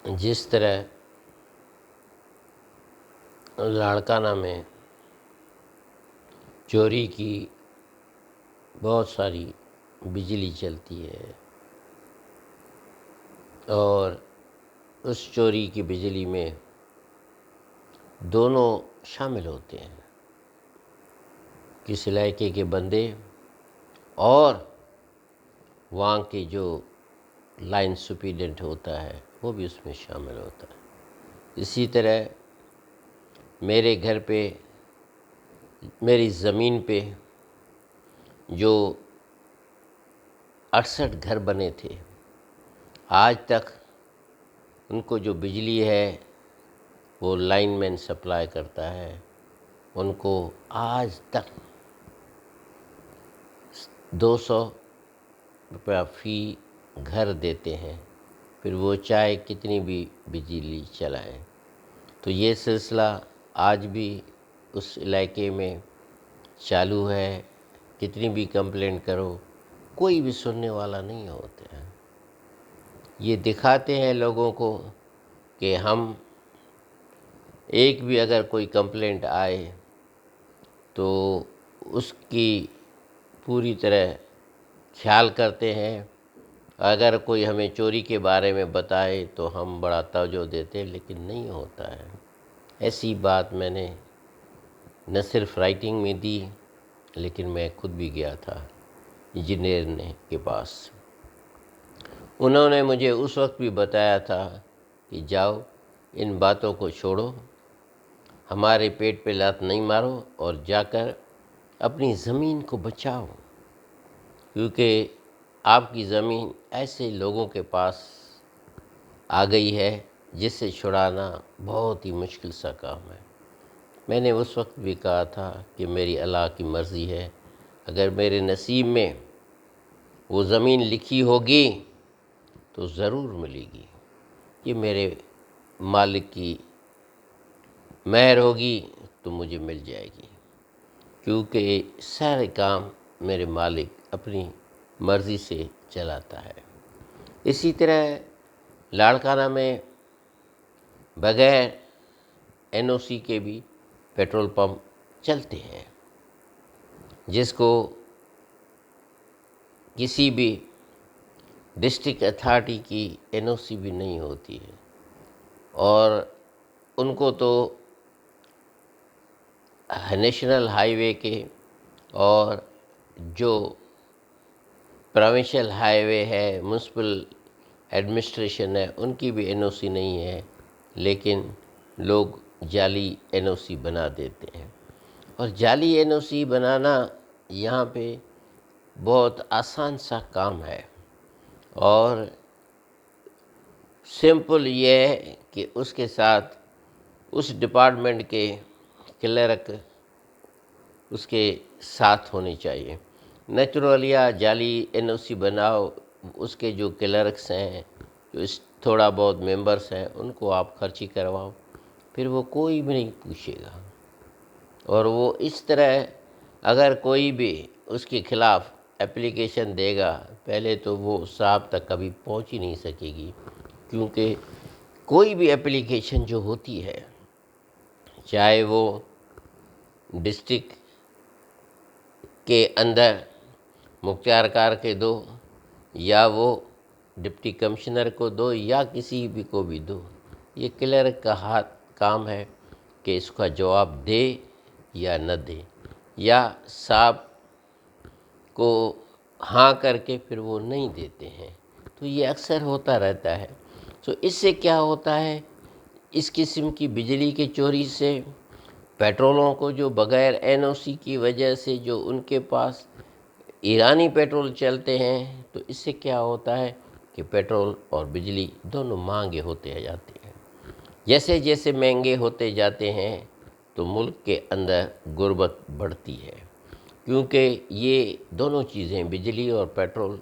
جس طرح لاڑکانہ میں چوری کی بہت ساری بجلی چلتی ہے اور اس چوری کی بجلی میں دونوں شامل ہوتے ہیں، کس علاقے کے بندے اور وہاں کے جو لائن سپیڈنٹ ہوتا ہے وہ بھی اس میں شامل ہوتا ہے۔ اسی طرح میرے گھر پہ، میری زمین پہ جو 68 گھر بنے تھے، آج تک ان کو جو بجلی ہے وہ لائن مین سپلائی کرتا ہے، ان کو آج تک 200 روپیہ فی گھر دیتے ہیں، پھر وہ چاہے کتنی بھی بجلی چلائیں۔ تو یہ سلسلہ آج بھی اس علاقے میں چالو ہے، کتنی بھی کمپلینٹ کرو کوئی بھی سننے والا نہیں ہوتا ہے۔ یہ دکھاتے ہیں لوگوں کو کہ ہم ایک بھی اگر کوئی کمپلینٹ آئے تو اس کی پوری طرح خیال کرتے ہیں، اگر کوئی ہمیں چوری کے بارے میں بتائے تو ہم بڑا توجہ دیتے ہیں، لیکن نہیں ہوتا ہے۔ ایسی بات میں نے نہ صرف رائٹنگ میں دی، لیکن میں خود بھی گیا تھا انجینئر کے پاس۔ انہوں نے مجھے اس وقت بھی بتایا تھا کہ جاؤ ان باتوں کو چھوڑو، ہمارے پیٹ پہ لات نہیں مارو اور جا کر اپنی زمین کو بچاؤ، کیونکہ آپ کی زمین ایسے لوگوں کے پاس آ گئی ہے جس سے چھڑانا بہت ہی مشکل سا کام ہے۔ میں نے اس وقت بھی کہا تھا کہ میری اللہ کی مرضی ہے، اگر میرے نصیب میں وہ زمین لکھی ہوگی تو ضرور ملے گی، یہ میرے مالک کی مہر ہوگی تو مجھے مل جائے گی، کیونکہ سارے کام میرے مالک اپنی مرضی سے چلاتا ہے۔ اسی طرح لاڑکانہ میں بغیر NOC کے بھی پیٹرول پمپ چلتے ہیں، جس کو کسی بھی ڈسٹرکٹ اتھارٹی کی NOC بھی نہیں ہوتی ہے، اور ان کو تو نیشنل ہائی وے کے اور جو پروونشل ہائی وے ہے، میونسپل ایڈمنسٹریشن ہے، ان کی بھی NOC نہیں ہے، لیکن لوگ جعلی NOC بنا دیتے ہیں۔ اور جعلی NOC بنانا یہاں پہ بہت آسان سا کام ہے، اور سمپل یہ ہے کہ اس کے ساتھ اس ڈپارٹمنٹ کے کلرک اس کے ساتھ ہونے چاہیے۔ نیچرلی جعلی NOC بناؤ، اس کے جو کلرکس ہیں، جو تھوڑا بہت ممبرس ہیں، ان کو آپ خرچی کرواؤ، پھر وہ کوئی بھی نہیں پوچھے گا، اور وہ اس طرح اگر کوئی بھی اس کے خلاف اپلیکیشن دے گا، پہلے تو وہ صاحب تک کبھی پہنچ ہی نہیں سکے گی، کیونکہ کوئی بھی اپلیکیشن جو ہوتی ہے، چاہے وہ ڈسٹرکٹ کے اندر مختار کار کے دو، یا وہ ڈپٹی کمشنر کو دو، یا کسی بھی کو بھی دو، یہ کلرک کا ہاتھ کام ہے کہ اس کا جواب دے یا نہ دے، یا صاحب کو ہاں کر کے پھر وہ نہیں دیتے ہیں۔ تو یہ اکثر ہوتا رہتا ہے۔ تو اس سے کیا ہوتا ہے، اس قسم کی بجلی کے چوری سے پیٹرولوں کو جو بغیر NOC کی وجہ سے جو ان کے پاس ایرانی پیٹرول چلتے ہیں، تو اس سے کیا ہوتا ہے کہ پیٹرول اور بجلی دونوں مہنگے ہوتے جاتے ہیں۔ جیسے جیسے مہنگے ہوتے جاتے ہیں تو ملک کے اندر غربت بڑھتی ہے، کیونکہ یہ دونوں چیزیں بجلی اور پیٹرول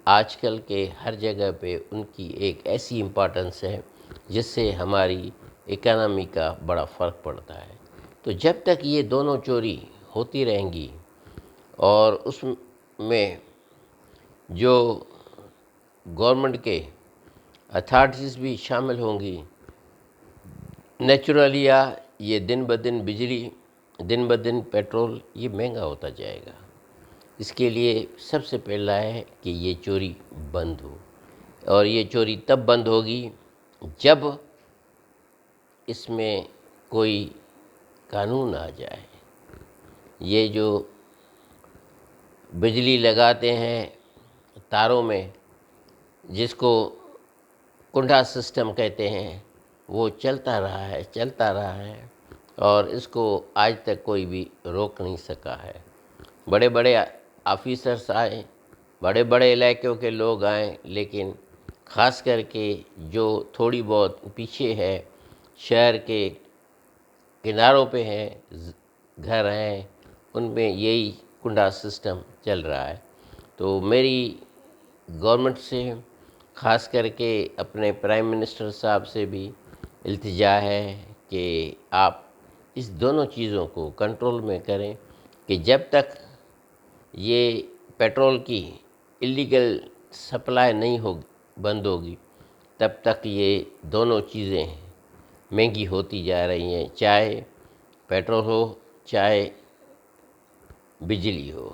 آج کل کے ہر جگہ پہ ان کی ایک ایسی امپارٹنس ہے جس سے ہماری اکانومی کا بڑا فرق پڑتا ہے۔ تو جب تک یہ دونوں چوری ہوتی رہیں گی اور اس میں جو گورنمنٹ کے اتھارٹیز بھی شامل ہوں گی۔ نیچرلی یہ دن بدن بجلی، دن بدن پیٹرول یہ مہنگا ہوتا جائے گا۔ اس کے لیے سب سے پہلا ہے کہ یہ چوری بند ہو، اور یہ چوری تب بند ہوگی جب اس میں کوئی قانون آ جائے۔ یہ جو بجلی لگاتے ہیں تاروں میں، جس کو کنڈا سسٹم کہتے ہیں، وہ چلتا رہا ہے اور اس کو آج تک کوئی بھی روک نہیں سکا ہے۔ بڑے بڑے آفیسرس آئے، بڑے بڑے علاقوں کے لوگ آئیں، لیکن خاص کر کے جو تھوڑی بہت پیچھے ہے، شہر کے کناروں پہ ہیں گھر ہیں، ان میں یہی کنڈا سسٹم چل رہا ہے۔ تو میری گورنمنٹ سے، خاص کر کے اپنے پرائم منسٹر صاحب سے بھی التجا ہے کہ آپ اس دونوں چیزوں کو کنٹرول میں کریں، کہ جب تک یہ پیٹرول کی اللیگل سپلائی نہیں بند ہوگی، تب تک یہ دونوں چیزیں مہنگی ہوتی جا رہی ہیں، چاہے پیٹرول ہو چاہے بجلی ہو۔